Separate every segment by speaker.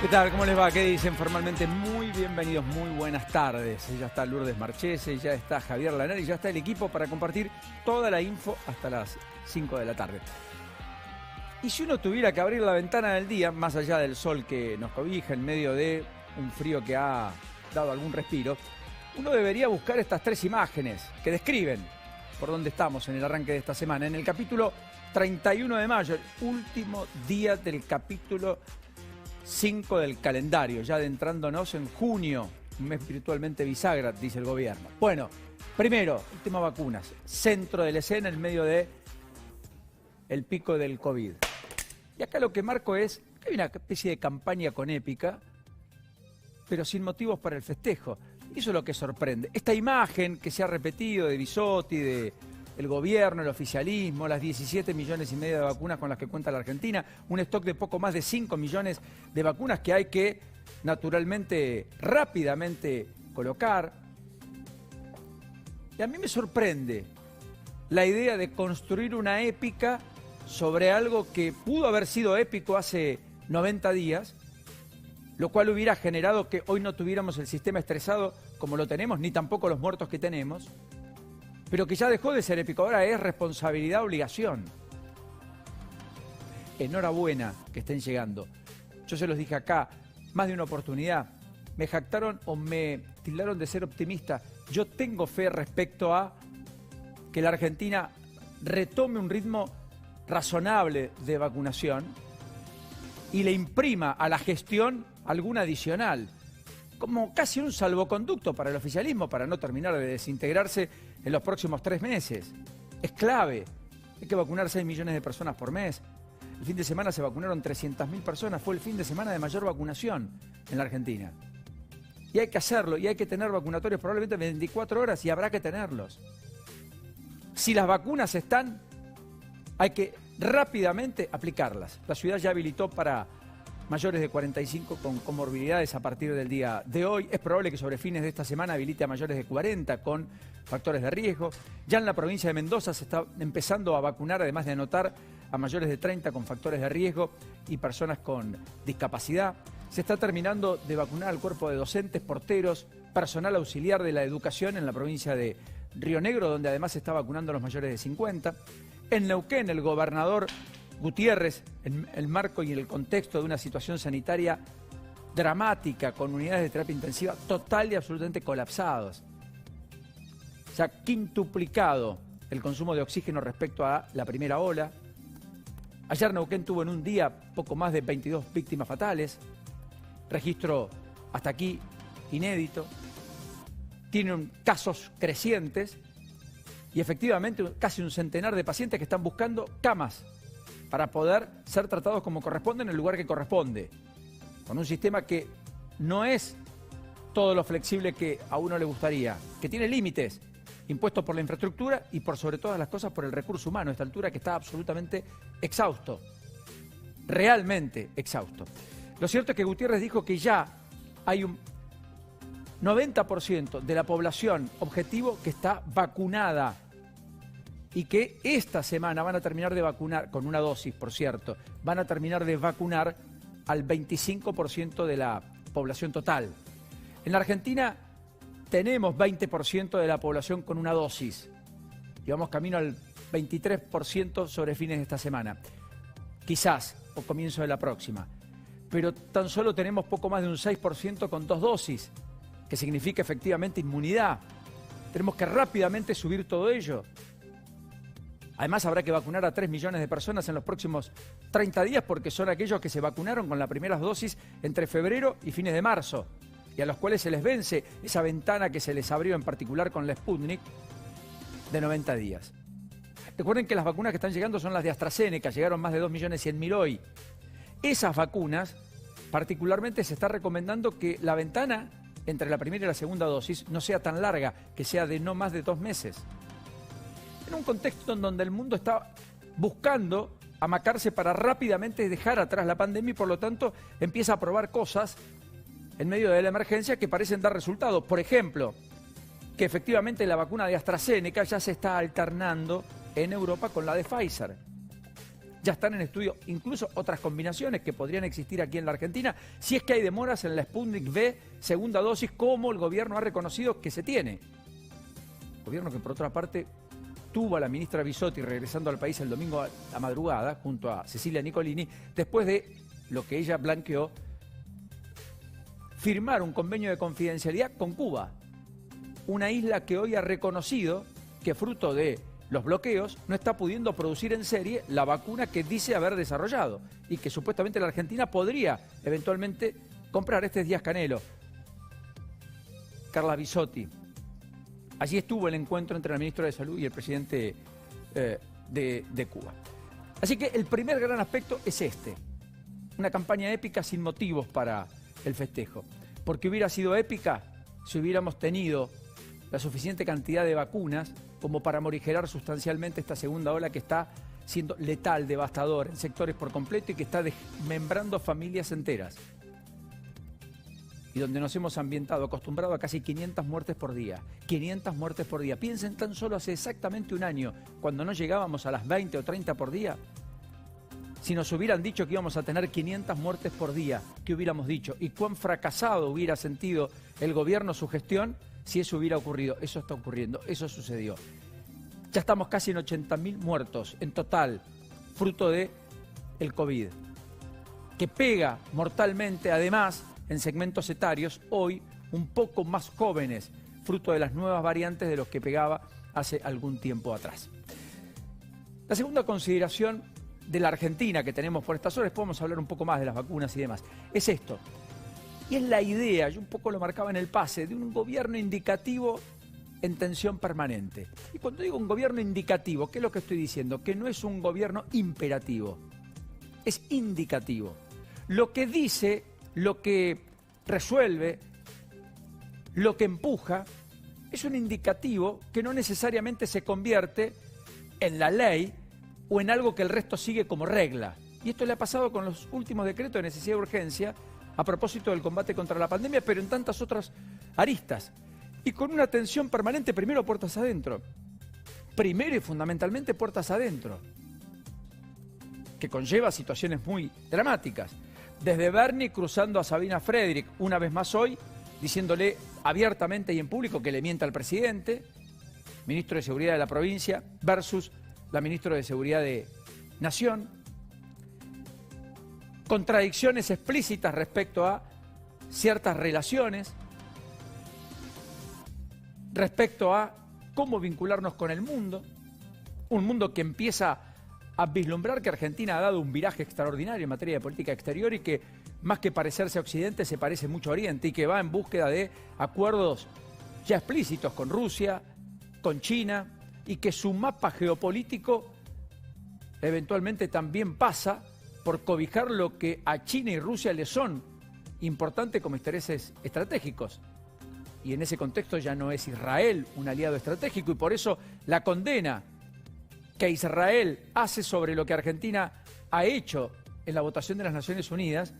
Speaker 1: ¿Qué tal? ¿Cómo les va? ¿Qué dicen formalmente? Muy bienvenidos, muy buenas tardes. Ya está Lourdes Marchese, ya está Javier Lanari, ya está el equipo para compartir toda la info hasta las 5 de la tarde. Y si uno tuviera que abrir la ventana del día, más allá del sol que nos cobija en medio de un frío que ha dado algún respiro, uno debería buscar estas tres imágenes que describen por dónde estamos en el arranque de esta semana. En el capítulo 31 de mayo, el último día del capítulo 5 del calendario, ya adentrándonos en junio, un mes virtualmente bisagra, dice el gobierno. Bueno, primero, el tema vacunas, centro de la escena en medio de el pico del COVID. Y acá lo que marco es que hay una especie de campaña con épica, pero sin motivos para el festejo. Y eso es lo que sorprende. Esta imagen que se ha repetido de Bisotti, de el gobierno, el oficialismo, las 17,5 millones de vacunas con las que cuenta la Argentina, un stock de poco más de 5 millones de vacunas que hay que, naturalmente, rápidamente colocar. Y a mí me sorprende la idea de construir una épica sobre algo que pudo haber sido épico hace 90 días, lo cual hubiera generado que hoy no tuviéramos el sistema estresado como lo tenemos, ni tampoco los muertos que tenemos, pero que ya dejó de ser épico, ahora es responsabilidad, obligación. Enhorabuena que estén llegando. Yo se los dije acá, más de una oportunidad. Me jactaron o me tildaron de ser optimista. Yo tengo fe respecto a que la Argentina retome un ritmo razonable de vacunación y le imprima a la gestión alguna adicional, como casi un salvoconducto para el oficialismo, para no terminar de desintegrarse en los próximos 3 meses. Es clave. Hay que vacunar 6 millones de personas por mes. El fin de semana se vacunaron 300.000 personas. Fue el fin de semana de mayor vacunación en la Argentina. Y hay que hacerlo, y hay que tener vacunatorios probablemente 24 horas, y habrá que tenerlos. Si las vacunas están, hay que rápidamente aplicarlas. La ciudad ya habilitó para mayores de 45 con comorbilidades a partir del día de hoy. Es probable que sobre fines de esta semana habilite a mayores de 40 con factores de riesgo. Ya en la provincia de Mendoza se está empezando a vacunar, además de anotar a mayores de 30 con factores de riesgo y personas con discapacidad. Se está terminando de vacunar al cuerpo de docentes, porteros, personal auxiliar de la educación en la provincia de Río Negro, donde además se está vacunando a los mayores de 50. En Neuquén, el gobernador Gutiérrez, en el marco y en el contexto de una situación sanitaria dramática, con unidades de terapia intensiva total y absolutamente colapsados. Se ha quintuplicado el consumo de oxígeno respecto a la primera ola. Ayer Neuquén tuvo en un día poco más de 22 víctimas fatales. Registro hasta aquí inédito. Tienen casos crecientes y efectivamente casi un centenar de pacientes que están buscando camas para poder ser tratados como corresponde en el lugar que corresponde, con un sistema que no es todo lo flexible que a uno le gustaría, que tiene límites impuestos por la infraestructura y por sobre todas las cosas por el recurso humano, a esta altura que está absolutamente exhausto, realmente exhausto. Lo cierto es que Gutiérrez dijo que ya hay un 90% de la población objetivo que está vacunada y que esta semana van a terminar de vacunar, con una dosis, por cierto, van a terminar de vacunar al 25% de la población total. En la Argentina tenemos 20% de la población con una dosis. Y vamos camino al 23% sobre fines de esta semana. Quizás, o comienzo de la próxima. Pero tan solo tenemos poco más de un 6% con 2 dosis, que significa efectivamente inmunidad. Tenemos que rápidamente subir todo ello. Además habrá que vacunar a 3 millones de personas en los próximos 30 días porque son aquellos que se vacunaron con las primeras dosis entre febrero y fines de marzo y a los cuales se les vence esa ventana que se les abrió en particular con la Sputnik de 90 días. Recuerden que las vacunas que están llegando son las de AstraZeneca, llegaron más de 2.100.000 hoy. Esas vacunas, particularmente se está recomendando que la ventana entre la primera y la segunda dosis no sea tan larga, que sea de no más de 2 meses. En un contexto en donde el mundo está buscando amacarse para rápidamente dejar atrás la pandemia y por lo tanto empieza a probar cosas en medio de la emergencia que parecen dar resultados. Por ejemplo, que efectivamente la vacuna de AstraZeneca ya se está alternando en Europa con la de Pfizer. Ya están en estudio incluso otras combinaciones que podrían existir aquí en la Argentina, si es que hay demoras en la Sputnik V, segunda dosis, como el gobierno ha reconocido que se tiene. Gobierno que, por otra parte, tuvo a la ministra Bisotti regresando al país el domingo a la madrugada, junto a Cecilia Nicolini, después de lo que ella blanqueó, firmar un convenio de confidencialidad con Cuba, una isla que hoy ha reconocido que, fruto de los bloqueos, no está pudiendo producir en serie la vacuna que dice haber desarrollado y que supuestamente la Argentina podría eventualmente comprar. Este es Díaz Canelo, Carla Bisotti. Allí estuvo el encuentro entre el ministro de Salud y el presidente de Cuba. Así que el primer gran aspecto es este, una campaña épica sin motivos para el festejo, porque hubiera sido épica si hubiéramos tenido la suficiente cantidad de vacunas como para morigerar sustancialmente esta segunda ola que está siendo letal, devastadora en sectores por completo y que está desmembrando familias enteras. Y donde nos hemos ambientado, acostumbrado a casi 500 muertes por día. 500 muertes por día. Piensen tan solo hace exactamente un año, cuando no llegábamos a las 20 o 30 por día. Si nos hubieran dicho que íbamos a tener 500 muertes por día, ¿qué hubiéramos dicho? ¿Y cuán fracasado hubiera sentido el gobierno su gestión si eso hubiera ocurrido? Eso está ocurriendo, eso sucedió. Ya estamos casi en 80.000 muertos en total, fruto del COVID, que pega mortalmente, además, en segmentos etarios, hoy un poco más jóvenes, fruto de las nuevas variantes de los que pegaba hace algún tiempo atrás. La segunda consideración de la Argentina que tenemos por estas horas, podemos hablar un poco más de las vacunas y demás, es esto. Y es la idea, yo un poco lo marcaba en el pase, de un gobierno indicativo en tensión permanente. Y cuando digo un gobierno indicativo, ¿qué es lo que estoy diciendo? Que no es un gobierno imperativo, es indicativo. Lo que dice, lo que resuelve, lo que empuja, es un indicativo que no necesariamente se convierte en la ley o en algo que el resto sigue como regla. Y esto le ha pasado con los últimos decretos de necesidad y urgencia a propósito del combate contra la pandemia, pero en tantas otras aristas. Y con una tensión permanente, primero puertas adentro. Primero y fundamentalmente puertas adentro. Que conlleva situaciones muy dramáticas. Desde Bernie cruzando a Sabina Frederick, una vez más hoy, diciéndole abiertamente y en público que le mienta al presidente, ministro de Seguridad de la provincia, versus la ministra de Seguridad de Nación. Contradicciones explícitas respecto a ciertas relaciones, respecto a cómo vincularnos con el mundo, un mundo que empieza a vislumbrar que Argentina ha dado un viraje extraordinario en materia de política exterior y que más que parecerse a Occidente se parece mucho a Oriente y que va en búsqueda de acuerdos ya explícitos con Rusia, con China y que su mapa geopolítico eventualmente también pasa por cobijar lo que a China y Rusia le son importantes como intereses estratégicos. Y en ese contexto ya no es Israel un aliado estratégico y por eso la condena que Israel hace sobre lo que Argentina ha hecho en la votación de las Naciones Unidas,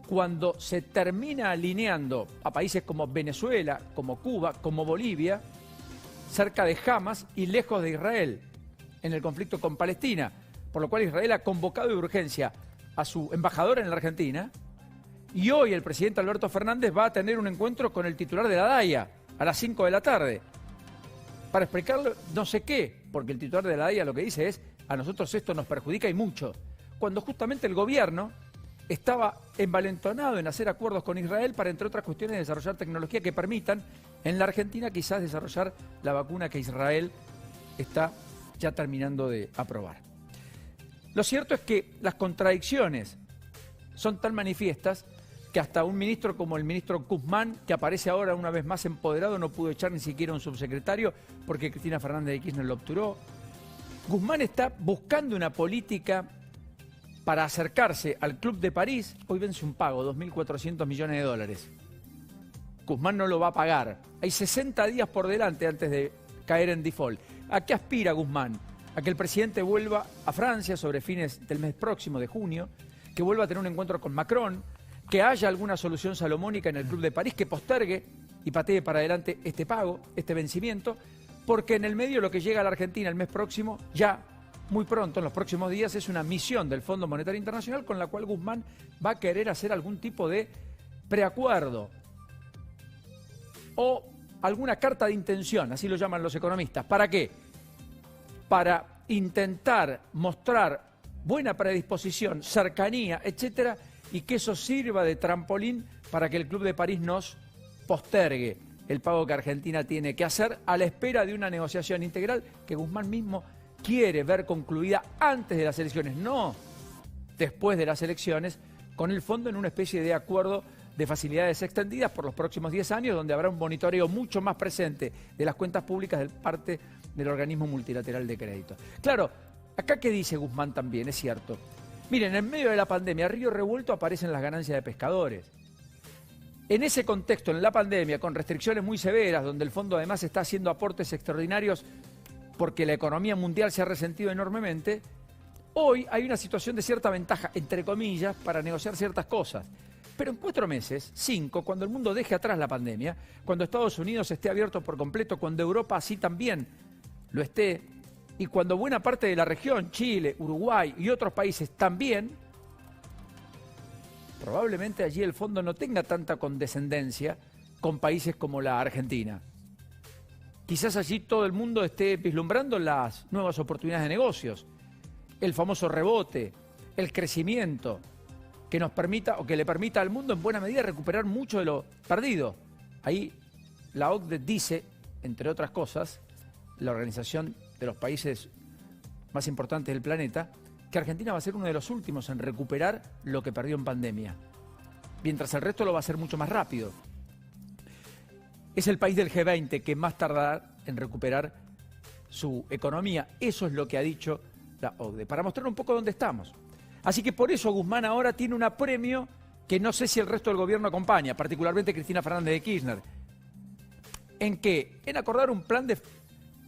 Speaker 1: cuando se termina alineando a países como Venezuela, como Cuba, como Bolivia, cerca de Hamas y lejos de Israel, en el conflicto con Palestina, por lo cual Israel ha convocado de urgencia a su embajador en la Argentina, y hoy el presidente Alberto Fernández va a tener un encuentro con el titular de la DAIA a las 5 de la tarde, para explicarle no sé qué, porque el titular de la DAIA lo que dice es, a nosotros esto nos perjudica y mucho, cuando justamente el gobierno estaba envalentonado en hacer acuerdos con Israel para, entre otras cuestiones, desarrollar tecnología que permitan en la Argentina quizás desarrollar la vacuna que Israel está ya terminando de aprobar. Lo cierto es que las contradicciones son tan manifiestas que hasta un ministro como el ministro Guzmán, que aparece ahora una vez más empoderado, no pudo echar ni siquiera un subsecretario porque Cristina Fernández de Kirchner lo obturó. Guzmán está buscando una política para acercarse al Club de París. Hoy vence un pago, 2.400 millones de dólares. Guzmán no lo va a pagar. Hay 60 días por delante antes de caer en default. ¿A qué aspira Guzmán? A que el presidente vuelva a Francia sobre fines del mes próximo de junio, que vuelva a tener un encuentro con Macron, que haya alguna solución salomónica en el Club de París que postergue y patee para adelante este pago, este vencimiento, porque en el medio lo que llega a la Argentina el mes próximo ya muy pronto, en los próximos días, es una misión del Fondo Monetario Internacional con la cual Guzmán va a querer hacer algún tipo de preacuerdo o alguna carta de intención, así lo llaman los economistas. ¿Para qué? Para intentar mostrar buena predisposición, cercanía, etcétera, y que eso sirva de trampolín para que el Club de París nos postergue el pago que Argentina tiene que hacer a la espera de una negociación integral que Guzmán mismo quiere ver concluida antes de las elecciones, no después de las elecciones, con el fondo en una especie de acuerdo de facilidades extendidas por los próximos 10 años, donde habrá un monitoreo mucho más presente de las cuentas públicas de parte del organismo multilateral de crédito. Claro, acá que dice Guzmán también, es cierto. Miren, en medio de la pandemia, río revuelto, aparecen las ganancias de pescadores. En ese contexto, en la pandemia, con restricciones muy severas, donde el fondo además está haciendo aportes extraordinarios porque la economía mundial se ha resentido enormemente, hoy hay una situación de cierta ventaja, entre comillas, para negociar ciertas cosas. Pero en 4 meses, 5, cuando el mundo deje atrás la pandemia, cuando Estados Unidos esté abierto por completo, cuando Europa así también lo esté, y cuando buena parte de la región, Chile, Uruguay y otros países también, probablemente allí el fondo no tenga tanta condescendencia con países como la Argentina. Quizás allí todo el mundo esté vislumbrando las nuevas oportunidades de negocios, el famoso rebote, el crecimiento que nos permita o que le permita al mundo en buena medida recuperar mucho de lo perdido. Ahí la OCDE dice, entre otras cosas, la Organización de los Países más importantes del planeta, que Argentina va a ser uno de los últimos en recuperar lo que perdió en pandemia, mientras el resto lo va a hacer mucho más rápido. Es el país del G20 que más tardará en recuperar su economía. Eso es lo que ha dicho la OCDE, para mostrar un poco dónde estamos. Así que por eso Guzmán ahora tiene un apremio que no sé si el resto del gobierno acompaña, particularmente Cristina Fernández de Kirchner. ¿En qué? En acordar un plan de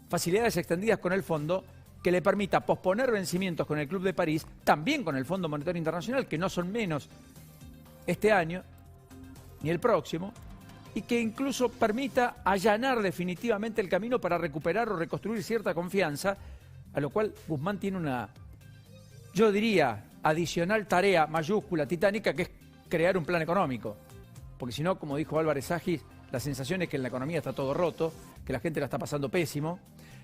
Speaker 1: facilidades extendidas con el fondo que le permita posponer vencimientos con el Club de París, también con el Fondo Monetario Internacional, que no son menos este año ni el próximo, y que incluso permita allanar definitivamente el camino para recuperar o reconstruir cierta confianza, a lo cual Guzmán tiene una, yo diría, adicional tarea mayúscula, titánica, que es crear un plan económico. Porque si no, como dijo Álvarez Agis, la sensación es que en la economía está todo roto, que la gente la está pasando pésimo,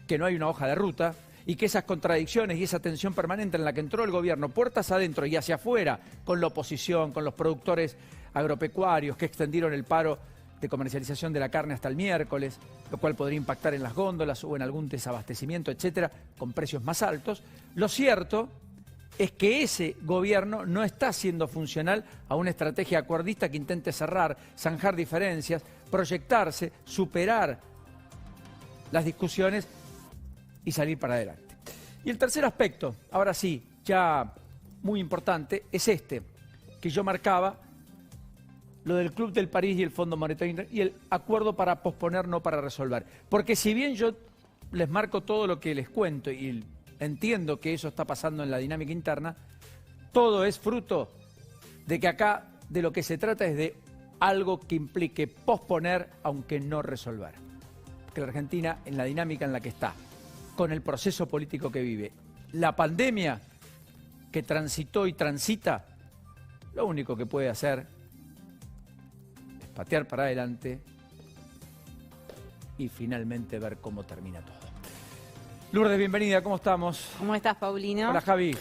Speaker 1: que no hay una hoja de ruta, y que esas contradicciones y esa tensión permanente en la que entró el gobierno, puertas adentro y hacia afuera, con la oposición, con los productores agropecuarios que extendieron el paro de comercialización de la carne hasta el miércoles, lo cual podría impactar en las góndolas o en algún desabastecimiento, etcétera, con precios más altos. Lo cierto es que ese gobierno no está siendo funcional a una estrategia acuerdista que intente cerrar, zanjar diferencias, proyectarse, superar las discusiones y salir para adelante. Y el tercer aspecto, ahora sí, ya muy importante, es este, que yo marcaba, lo del Club del París y el Fondo Monetario y el acuerdo para posponer, no para resolver. Porque si bien yo les marco todo lo que les cuento y entiendo que eso está pasando en la dinámica interna, todo es fruto de que acá de lo que se trata es de algo que implique posponer, aunque no resolver. Que la Argentina, en la dinámica en la que está, con el proceso político que vive, la pandemia que transitó y transita, lo único que puede hacer es patear para adelante y finalmente ver cómo termina todo. Lourdes, bienvenida, ¿cómo estamos?
Speaker 2: ¿Cómo estás, Paulino?
Speaker 1: Hola, Javi.